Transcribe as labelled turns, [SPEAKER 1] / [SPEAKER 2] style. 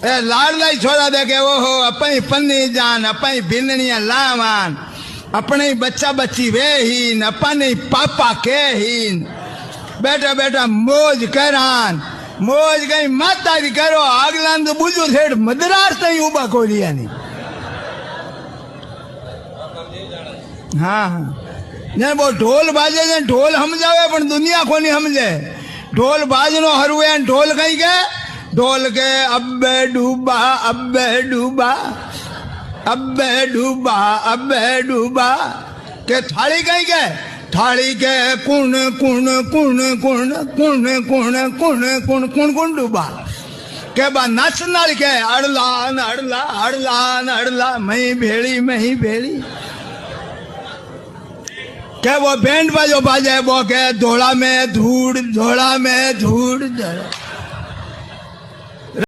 [SPEAKER 1] ए लाडलाई छोरा देखे ओहो अपनी पन्नी जान अपनी भिननिया लावान अपने बच्चा बच्ची वे हीन अपने पापा के हीन बेटा बेटा मौज करान मौज गई माता भी करो आगलान तो बुझो सेठ मदरार तई उबा कोरिया नहीं हाँ हाँ ने वो ढोल बाजे ने ढोल समझावे पण दुनिया को नहीं समझे ढोल बाजनो हरुए ढोल कहीं के ढोल के अब्बे डूबा के थाली कहीं के थाली के कुण कुण कुण कुण कुण कुण कुण कुण कुण कुण डूबा के बा नच नाल के अड़ला अड़ला अड़ला अड़ला मही भेड़ी के वो बैंड बाजो बाजे वो के धोड़ा में धूड़